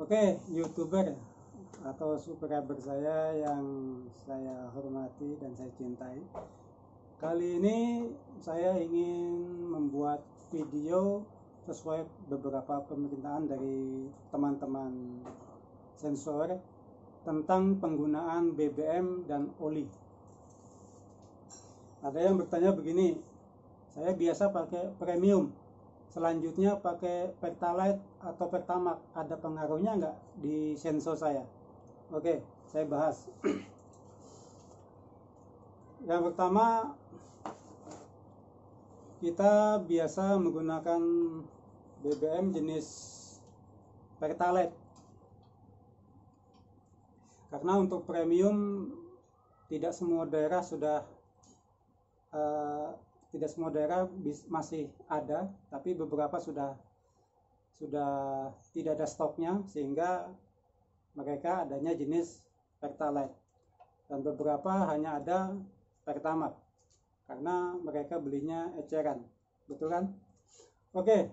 Oke, YouTuber atau subscriber saya yang saya hormati dan saya cintai. Kali ini saya ingin membuat video sesuai beberapa permintaan dari teman-teman sensor tentang penggunaan BBM dan oli. Ada yang bertanya begini, saya biasa pakai premium, selanjutnya pakai Pertalite atau Pertamax, ada pengaruhnya nggak di sensor saya? Oke, saya bahas. Yang pertama, kita biasa menggunakan BBM jenis Pertalite, karena untuk premium tidak semua daerah masih ada, tapi beberapa sudah tidak ada stoknya, sehingga mereka adanya jenis Pertalite, dan beberapa hanya ada Pertamax karena mereka belinya eceran. Betul kan? Oke,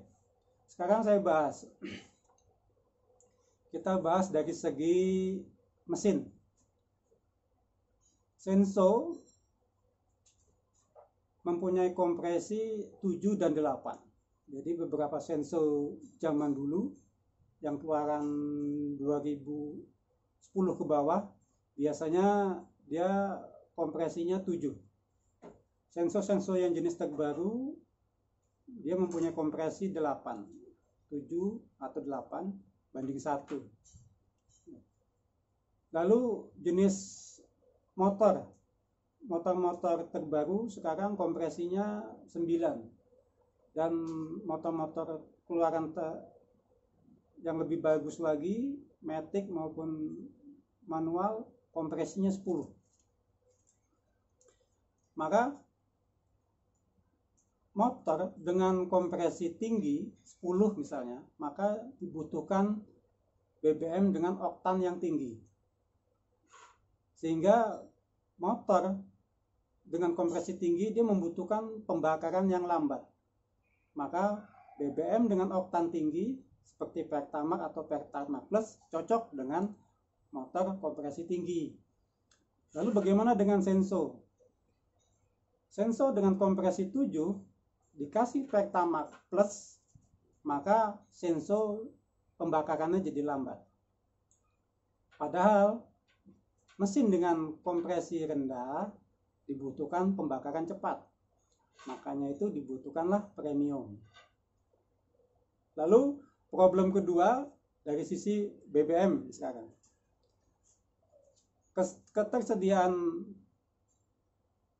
sekarang saya bahas. Kita bahas dari segi mesin. Senso mempunyai kompresi 7 dan 8. Jadi beberapa Senso zaman dulu yang keluaran 2010 ke bawah, biasanya dia kompresinya 7. Senso yang jenis terbaru dia mempunyai kompresi 8, 7 atau 8 banding 1. Lalu jenis motor terbaru sekarang kompresinya 9, dan motor keluaran yang lebih bagus lagi, matic maupun manual, kompresinya 10. Maka motor dengan kompresi tinggi 10 misalnya, maka dibutuhkan BBM dengan oktan yang tinggi, sehingga motor dengan kompresi tinggi dia membutuhkan pembakaran yang lambat. Maka BBM dengan oktan tinggi seperti Pertamax atau Pertamax Plus cocok dengan motor kompresi tinggi. Lalu bagaimana dengan Senso? Senso dengan kompresi 7 dikasih Pertamax Plus, maka Senso pembakarannya jadi lambat. Padahal mesin dengan kompresi rendah dibutuhkan pembakaran cepat, makanya itu dibutuhkanlah premium. Lalu problem kedua dari sisi BBM sekarang, ketersediaan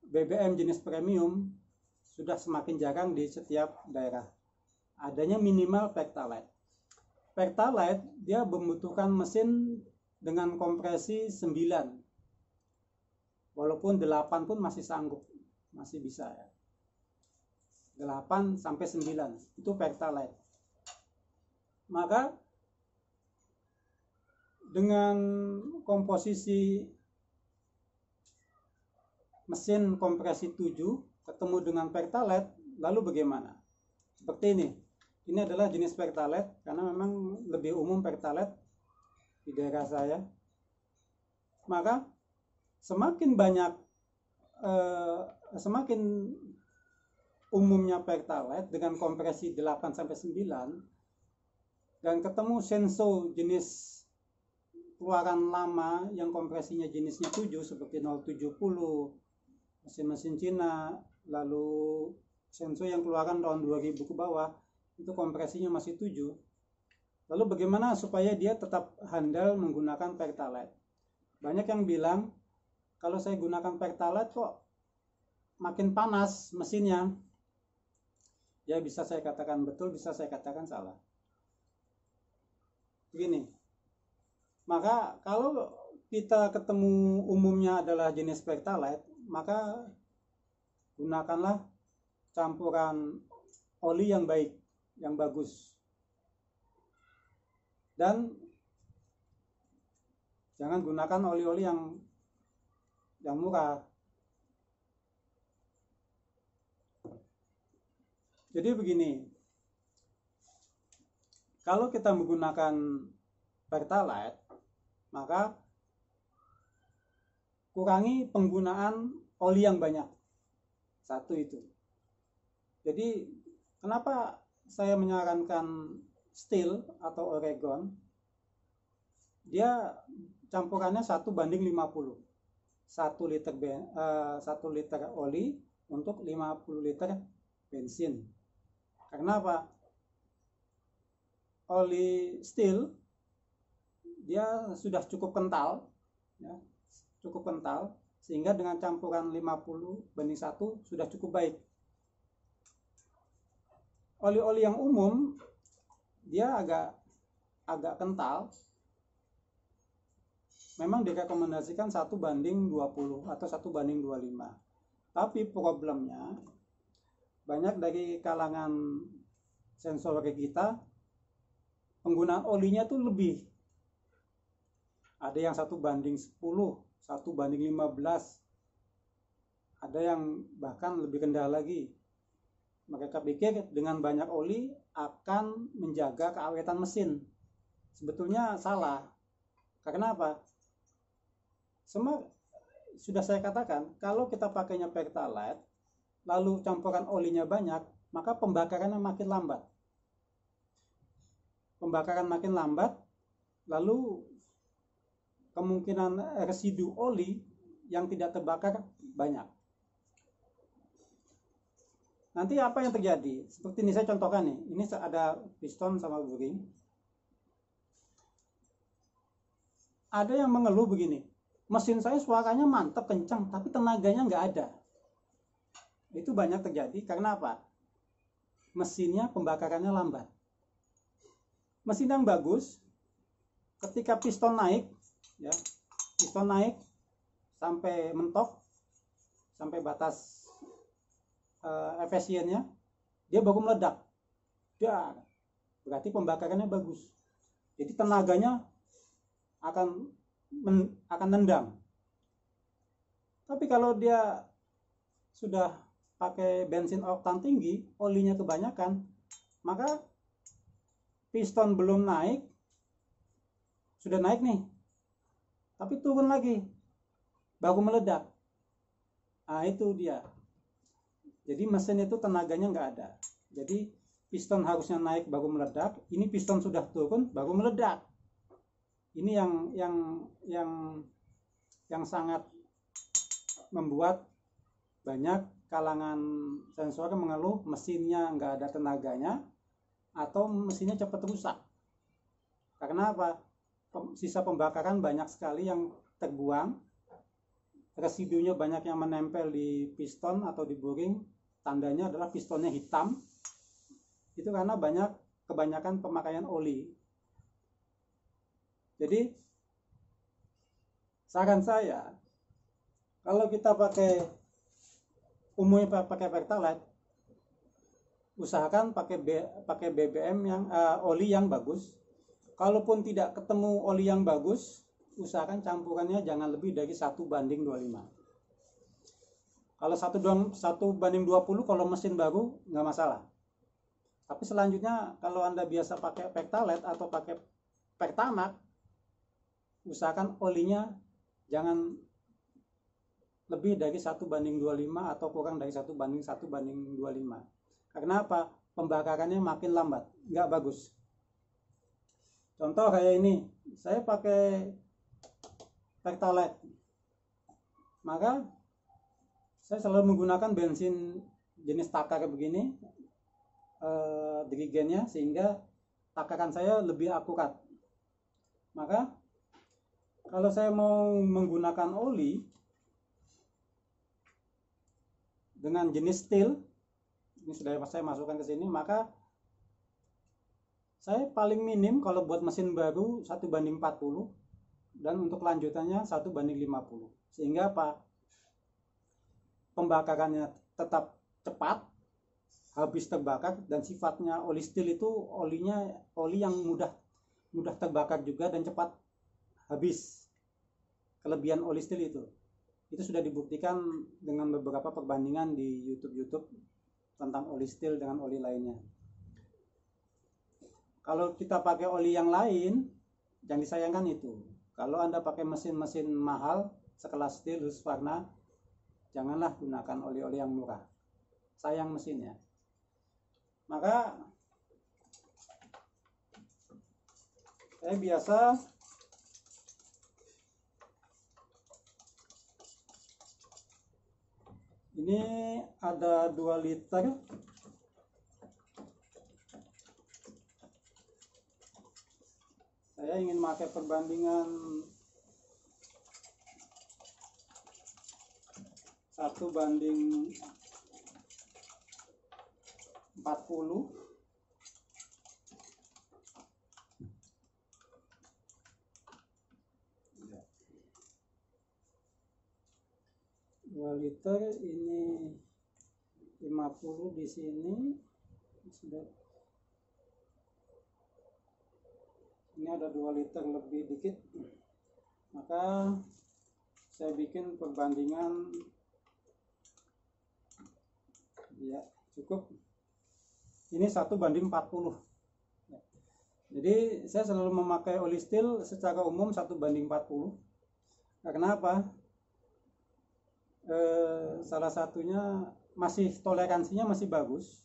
BBM jenis premium sudah semakin jarang di setiap daerah. Adanya minimal Pertalite. Pertalite dia membutuhkan mesin dengan kompresi 9. Walaupun 8 pun masih sanggup, masih bisa ya. 8 sampai 9 itu Pertalite. Maka dengan komposisi mesin kompresi 7 ketemu dengan Pertalite, lalu bagaimana? Seperti ini. Ini adalah jenis Pertalite karena memang lebih umum Pertalite di daerah saya. Maka semakin umumnya Pertalite dengan kompresi 8 sampai 9 dan ketemu Senso jenis keluaran lama yang kompresinya jenisnya 7 seperti 070, mesin-mesin Cina, lalu Senso yang keluaran tahun 2000 ke bawah, itu kompresinya masih 7. Lalu bagaimana supaya dia tetap handal menggunakan Pertalite? Banyak yang bilang, kalau saya gunakan Pertalite kok makin panas mesinnya. Ya, bisa saya katakan betul, bisa saya katakan salah. Begini, maka kalau kita ketemu umumnya adalah jenis Pertalite, maka gunakanlah campuran oli yang baik, yang bagus, dan jangan gunakan oli-oli yang murah. Jadi begini, kalau kita menggunakan Pertalite, maka kurangi penggunaan oli yang banyak. Satu itu. Jadi kenapa saya menyarankan steel atau Oregon? Dia campurannya 1:50. 1 liter oli untuk 50 liter bensin. Karena apa? Oli steel dia sudah cukup kental, ya, cukup kental, sehingga dengan campuran 50:1 sudah cukup baik. Oli-oli yang umum dia agak kental. Memang direkomendasikan 1:20 atau 1:25. Tapi problemnya banyak dari kalangan sensor kita penggunaan olinya tuh lebih. Ada yang 1:10, 1:15. Ada yang bahkan lebih rendah lagi. Mereka pikir dengan banyak oli akan menjaga keawetan mesin. Sebetulnya salah. Karena apa? Sudah saya katakan, kalau kita pakainya Pertalite, lalu campuran olinya banyak, maka pembakarannya makin lambat. Pembakaran makin lambat, lalu kemungkinan residu oli yang tidak terbakar banyak. Nanti apa yang terjadi? Seperti ini saya contohkan nih. Ini ada piston sama bearing. Ada yang mengeluh begini, mesin saya suaranya mantap kencang, tapi tenaganya nggak ada. Itu banyak terjadi karena apa? Mesinnya pembakarannya lambat. Mesin yang bagus, ketika piston naik, ya, piston naik sampai mentok, sampai batas efisiennya, dia baru meledak. Dar, berarti pembakarannya bagus. Jadi tenaganya akan nendang. Tapi kalau dia sudah pakai bensin oktan tinggi, olinya kebanyakan, maka piston belum naik, sudah naik nih, tapi turun lagi, baru meledak. Nah itu dia. Jadi mesin itu tenaganya nggak ada. Jadi piston harusnya naik baru meledak, ini piston sudah turun baru meledak. Ini yang sangat membuat banyak kalangan sensor mengeluh mesinnya nggak ada tenaganya atau mesinnya cepat rusak. Karena apa? Sisa pembakaran banyak sekali yang terbuang, residunya banyak yang menempel di piston atau di bearing, tandanya adalah pistonnya hitam. Itu karena kebanyakan pemakaian oli. Jadi saran saya, kalau kita umumnya pakai Pertalite, usahakan pakai BBM yang oli yang bagus. Kalaupun tidak ketemu oli yang bagus, usahakan campurannya jangan lebih dari 1:25. Kalau 1:20 kalau mesin baru nggak masalah. Tapi selanjutnya kalau Anda biasa pakai Pertalite atau pakai Pertamax, usahakan olinya jangan lebih dari 1:25 atau kurang dari 1:1:25. Karena apa? Pembakarannya makin lambat, nggak bagus. Contoh kayak ini, saya pakai Pertalite, maka saya selalu menggunakan bensin jenis takar begini, dirigennya, sehingga takaran saya lebih akurat. Maka kalau saya mau menggunakan oli dengan jenis steel, ini sudah saya masukkan ke sini, maka saya paling minim kalau buat mesin baru 1:40, dan untuk lanjutannya 1:50. Sehingga apa? Pembakarannya tetap cepat, habis terbakar, dan sifatnya oli steel itu oli yang mudah terbakar juga dan cepat habis. Kelebihan oli steel itu sudah dibuktikan dengan beberapa perbandingan di YouTube tentang oli steel dengan oli lainnya. Kalau kita pakai oli yang lain, Yang disayangkan itu, kalau Anda pakai mesin-mesin mahal sekelas steel Husqvarna, janganlah gunakan oli-oli yang murah, sayang mesinnya. Maka saya biasa ini ada 2 liter. Saya ingin pakai perbandingan 1:40. Ya. 2 liter ini 50 di sini sudah. Ini ada 2 liter lebih dikit, maka saya bikin perbandingan, ya cukup, ini 1:40. Jadi saya selalu memakai oli steel secara umum 1:40. Karena apa? Salah satunya masih toleransinya masih bagus,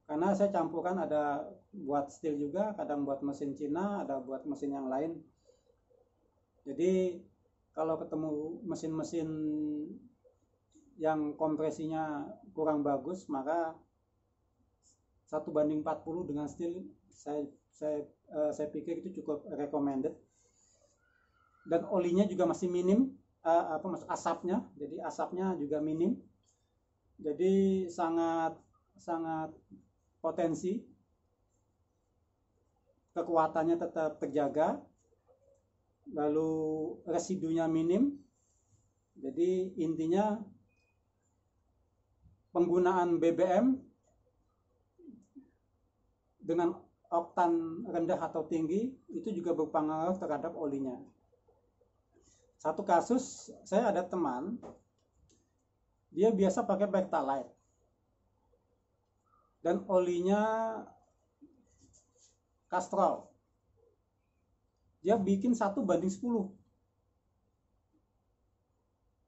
karena saya campurkan, ada buat steel juga, kadang buat mesin Cina, ada buat mesin yang lain. Jadi kalau ketemu mesin-mesin yang kompresinya kurang bagus, maka 1:40 dengan steel saya pikir itu cukup recommended. Dan olinya juga masih minim, asapnya, jadi asapnya juga minim. Jadi sangat potensi, kekuatannya tetap terjaga, lalu residunya minim. Jadi intinya penggunaan BBM dengan oktan rendah atau tinggi itu juga berpengaruh terhadap olinya. Satu kasus, saya ada teman, dia biasa pakai Pertalite dan olinya Castrol. Dia bikin 1:10.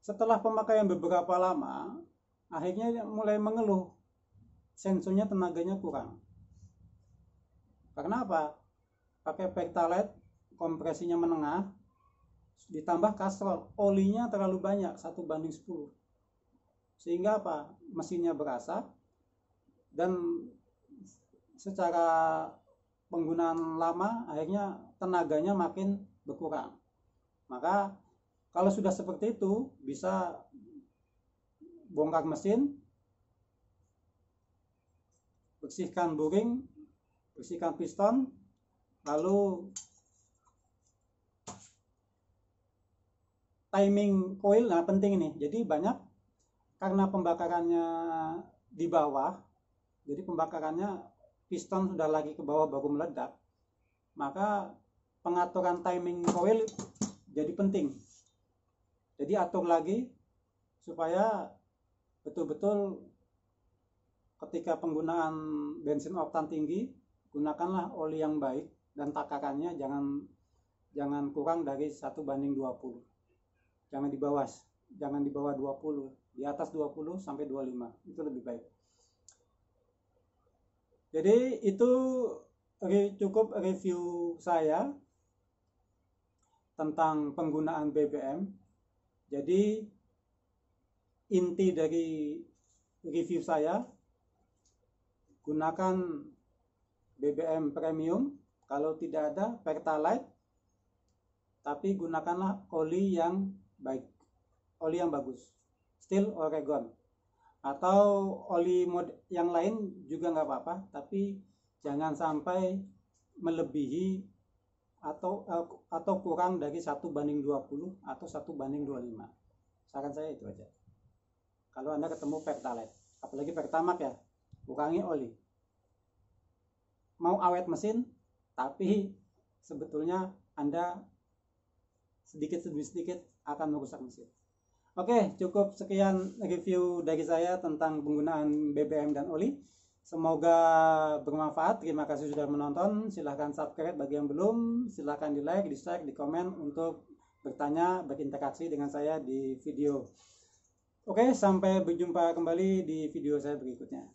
Setelah pemakaian beberapa lama, akhirnya mulai mengeluh, sensornya tenaganya kurang. Karena apa? Pakai Pertalite, kompresinya menengah, ditambah Castrol, olinya terlalu banyak, 1:10. Sehingga apa? Mesinnya berasap, dan secara penggunaan lama akhirnya tenaganya makin berkurang. Maka kalau sudah seperti itu, bisa bongkar mesin, bersihkan buring, bersihkan piston, lalu timing coil. Nah penting ini, jadi banyak karena pembakarannya di bawah, jadi pembakarannya piston sudah lagi ke bawah baru meledak, maka pengaturan timing coil jadi penting. Jadi atur lagi supaya betul-betul ketika penggunaan bensin oktan tinggi, gunakanlah oli yang baik dan takarannya jangan kurang dari 1:20. Jangan di bawah 20, di atas 20 sampai 25 itu lebih baik. Jadi itu cukup review saya tentang penggunaan BBM. Jadi inti dari review saya, gunakan BBM premium, kalau tidak ada Pertalite, tapi gunakanlah oli yang baik, oli yang bagus, Steel Oregon, atau oli yang lain juga nggak apa-apa, tapi jangan sampai melebihi atau kurang dari 1:20 atau 1:25. Saran saya itu aja. Kalau Anda ketemu Pertalite, apalagi Pertamax ya, kurangi oli. Mau awet mesin, tapi sebetulnya Anda sedikit demi sedikit akan merusak mesin. Oke, cukup sekian review dari saya tentang penggunaan BBM dan oli. Semoga bermanfaat. Terima kasih sudah menonton. Silahkan subscribe bagi yang belum. Silahkan di like, di share, di komen untuk bertanya, berinteraksi dengan saya di video. Oke, sampai berjumpa kembali di video saya berikutnya.